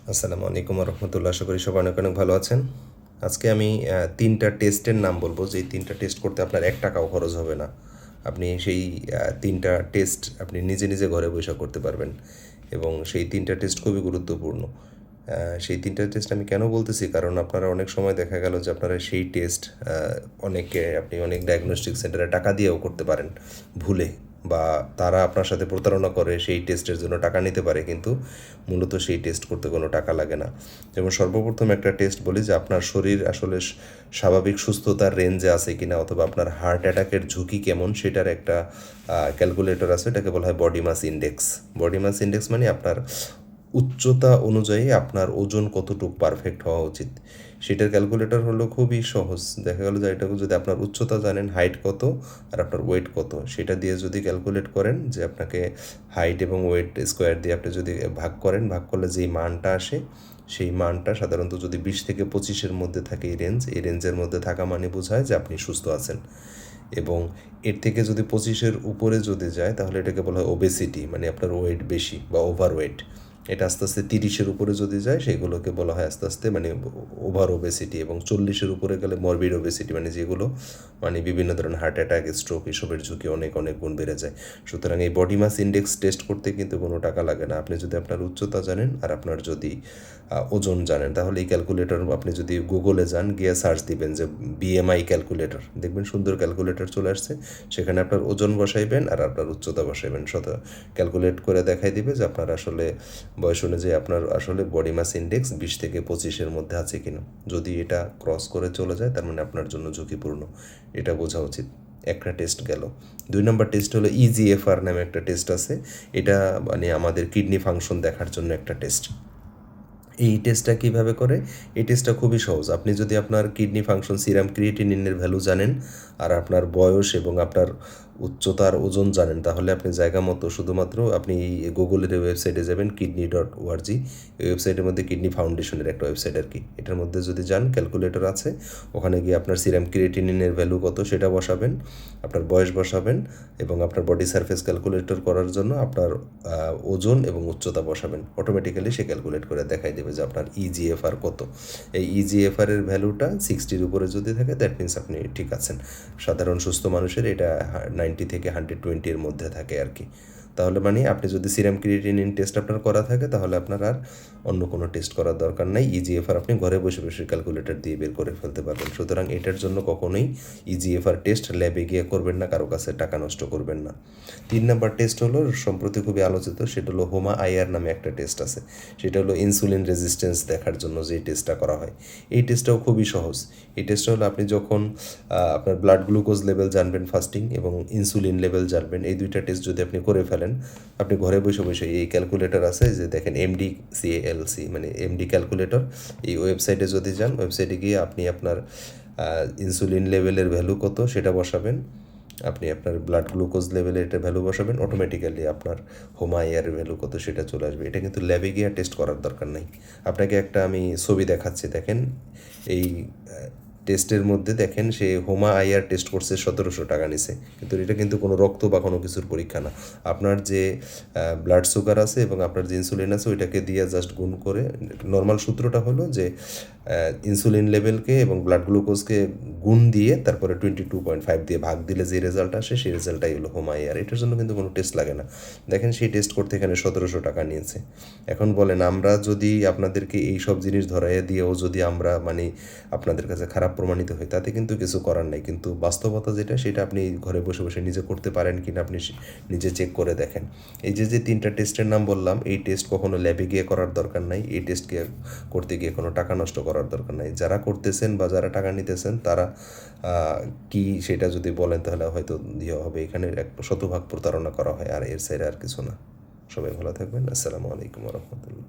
আসসালামু আলাইকুম রহমতুল্লাহ। আশা করি সবাই অনেক অনেক ভালো আছেন। আজকে আমি ৩টা টেস্টের নাম বলবো, যেই ৩টা টেস্ট করতে আপনার ৳১ খরচ হবে না। আপনি সেই ৩টা টেস্ট আপনি নিজে নিজে ঘরে বসে করতে পারবেন এবং সেই ৩টা টেস্ট খুবই গুরুত্বপূর্ণ। সেই ৩টা টেস্ট আমি কেন বলতেছি, কারণ আপনারা অনেক সময় দেখা গেল যে আপনারা সেই টেস্ট আপনি অনেক ডায়াগনস্টিক সেন্টারে টাকা দিয়েও করতে পারেন ভুলে, বা তারা আপনার সাথে প্রতারণা করে সেই টেস্টের জন্য টাকা নিতে পারে, কিন্তু মূলত সেই টেস্ট করতে কোনো টাকা লাগে না। যেমন সর্বপ্রথম একটা টেস্ট বলি যে আপনার শরীর আসলে স্বাভাবিক সুস্থতার রেঞ্জে আছে কিনা, অথবা আপনার হার্ট অ্যাটাকের ঝুঁকি কেমন সেটার একটা ক্যালকুলেটর আছে, এটাকে বলা হয় body mass index. Body mass index মানে আপনার উচ্চতা অনুযায়ী আপনার ওজন কতটুকু পারফেক্ট হওয়া উচিত, সেটার ক্যালকুলেটর হলো খুবই সহজ। দেখা গেল যে এটাকে যদি আপনার উচ্চতা জানেন, হাইট কত আর আপনার ওয়েট কত, সেটা দিয়ে যদি ক্যালকুলেট করেন, যে আপনাকে হাইট এবং ওয়েট স্কোয়ার দিয়ে আপনি যদি ভাগ করেন, ভাগ করলে যেই মানটা আসে, সেই মানটা সাধারণত যদি 20 থেকে 25-এর মধ্যে থাকে, এই রেঞ্জের মধ্যে থাকা মানে বোঝায় যে আপনি সুস্থ আছেন। এবং এর থেকে যদি 25-এর উপরে যদি যায়, তাহলে এটাকে বলা হয় ওবেসিটি, মানে আপনার ওয়েট বেশি বা ওভার ওয়েট। এটা আস্তে আস্তে 30-এর উপরে যদি যায়, সেগুলোকে বলা হয় আস্তে আস্তে মানে ওভার ওবেসিটি। এবং 40-এর উপরে গেলে মরবিড ওবেসিটি, মানে যেগুলো মানে বিভিন্ন ধরনের হার্ট অ্যাটাক, স্ট্রোক, এসবের ঝুঁকি অনেক অনেক গুণ বেড়ে যায়। সুতরাং এই বডি মাস ইন্ডেক্স টেস্ট করতে কিন্তু কোনো টাকা লাগে না। আপনি যদি আপনার উচ্চতা জানেন আর আপনার যদি ওজন জানেন, তাহলে এই ক্যালকুলেটর আপনি যদি গুগলে যান, গিয়ে সার্চ দিবেন যে বিএমআই ক্যালকুলেটর, দেখবেন সুন্দর ক্যালকুলেটর চলে আসছে। সেখানে আপনার ওজন বসাইবেন আর আপনার উচ্চতা বসাইবেন, ক্যালকুলেট করে দেখাই দিবে যে আপনার আসলে বয়স অনুযায়ী আপনার আসলে বডি মাস ইন্ডেক্স 20 থেকে 25-এর মধ্যে আছে কিনা। যদি এটা ক্রস করে চলে যায়, তার মানে আপনার জন্য ঝুঁকিপূর্ণ, এটা বোঝা উচিত। একটা টেস্ট গেল। 2 নম্বর টেস্ট হলো ইজিএফআর নামে একটা টেস্ট আছে। এটা মানে আমাদের কিডনি ফাংশন দেখার জন্য একটা টেস্ট। এই টেস্টটা কীভাবে করে? এই টেস্টটা খুবই সহজ। আপনি যদি আপনার কিডনি ফাংশন, সিরাম ক্রিয়েটিনিনের ভ্যালু জানেন আর আপনার বয়স এবং আপনার উচ্চতার ওজন জানেন, তাহলে আপনি জায়গা মতো শুধুমাত্র আপনি গুগলের ওয়েবসাইটে যাবেন, kidney.org। এই ওয়েবসাইটের মধ্যে কিডনি ফাউন্ডেশনের একটা ওয়েবসাইট আর কি, এটার মধ্যে যদি যান, ক্যালকুলেটর আছে, ওখানে গিয়ে আপনার সিরাম ক্রিয়েটিনিনের ভ্যালু কত সেটা বসাবেন, আপনার বয়স বসাবেন এবং আপনার বডি সারফেস ক্যালকুলেটর করার জন্য আপনার ওজন এবং উচ্চতা বসাবেন। অটোমেটিক্যালি সে ক্যালকুলেট করে দেখাই দেবে যে আপনার ইজিএফআর কত। এই ইজিএফআর এর ভ্যালুটা 60-র উপরে যদি থাকে, দ্যাট মিনস আপনি ঠিক আছেন। সাধারণ সুস্থ মানুষের এটা 90 থেকে 120-এর মধ্যে থাকে আর কি। তাহলে মানে আপনি যদি সিরাম ক্রিয়েটিনিন টেস্ট আপনার করা থাকে, তাহলে আপনার আর অন্য কোনো টেস্ট করার দরকার নাই। ইজিএফআর আপনি ঘরে বসে বসে ক্যালকুলেটর দিয়ে বের করে ফেলতে পারবেন। সুতরাং এটার জন্য কখনোই ইজিএফআর টেস্ট ল্যাবে গিয়ে করবেন না, কারো কাছে টাকা নষ্ট করবেন না। 3 নম্বর টেস্ট হলো সম্প্রতি খুবই আলোচিত, সেটা হলো হোমা আইআর নামে একটা টেস্ট আছে। সেটা হলো ইনসুলিন রেজিস্ট্যান্স দেখার জন্য যে টেস্টটা করা হয়। এই টেস্টটাও খুবই সহজ। এই টেস্টটা হলো আপনি যখন আপনার ব্লাড গ্লুকোজ লেভেল জানবেন ফাস্টিং, এবং ইনসুলিন লেভেল জানবেন, এই 2টা টেস্ট যদি আপনি করে ফেলেন, আপনি ঘরে বসে বসে এই ক্যালকুলেটর আছে যে দেখেন MDCALC, মানে এমডি ক্যালকুলেটর। এই ওয়েবসাইটে যদি যান, ওয়েবসাইটে গিয়ে আপনি আপনার ইনসুলিন লেভেলের ভ্যালু কত সেটা বসাবেন, আপনি আপনার ব্লাড গ্লুকোজ লেভেলের এটা ভ্যালু বসাবেন, অটোমেটিক্যালি আপনার হোমায়ারের ভ্যালু কত সেটা চলে আসবে। এটা কিন্তু ল্যাবে গিয়ে টেস্ট করার দরকার নাই। আপনাকে একটা আমি ছবি দেখাচ্ছি, দেখেন এই টেস্টের মধ্যে দেখেন সে হোমা আইআর টেস্ট করছে, 1700 টাকা নিছে, কিন্তু এটা কিন্তু কোনো রক্ত বা কোনো কিছুর পরীক্ষা না। আপনার যে ব্লাড সুগার আছে এবং আপনার যে ইনসুলিন আছে, ওইটাকে দিয়ে জাস্ট গুণ করে, নর্মাল সূত্রটা হলো যে ইনসুলিন লেভেলকে এবং ব্লাড গ্লুকোজকে গুণ দিয়ে তারপরে 22.5 দিয়ে ভাগ দিলে যে রেজাল্ট আসে, সেই রেজাল্টটাই হলো হোমায়ার। এটার জন্য কিন্তু কোনো টেস্ট লাগে না। দেখেন সেই টেস্ট করতে এখানে 1700 টাকা নিয়েছে। এখন বলেন, আমরা যদি আপনাদেরকে এই সব জিনিস ধরাইয়া দিয়েও যদি আমরা মানে আপনাদের কাছে খারাপ প্রমাণিত হই, তাতে কিন্তু কিছু করার নাই। কিন্তু বাস্তবতা যেটা, সেটা আপনি ঘরে বসে বসে নিজে করতে পারেন কিনা আপনি নিজে চেক করে দেখেন। এই যে 3টা টেস্টের নাম বললাম, এই টেস্ট কখনো ল্যাবে গিয়ে করার দরকার নাই। এই টেস্ট করতে গিয়ে কোনো টাকা নষ্ট করার দরকার নাই। যারা করতেছেন বা যারা টাকা নিতেছেন, তারা কি সেটা যদি বলেন, তাহলে হয়তো দিয়ে হবে। এখানে শতভাগ প্রতারণা করা হয়, আর এর সাইডে আর কিছু না। সবাই ভালো থাকবেন। আসসালামু আলাইকুম রহমতুল্লাহ।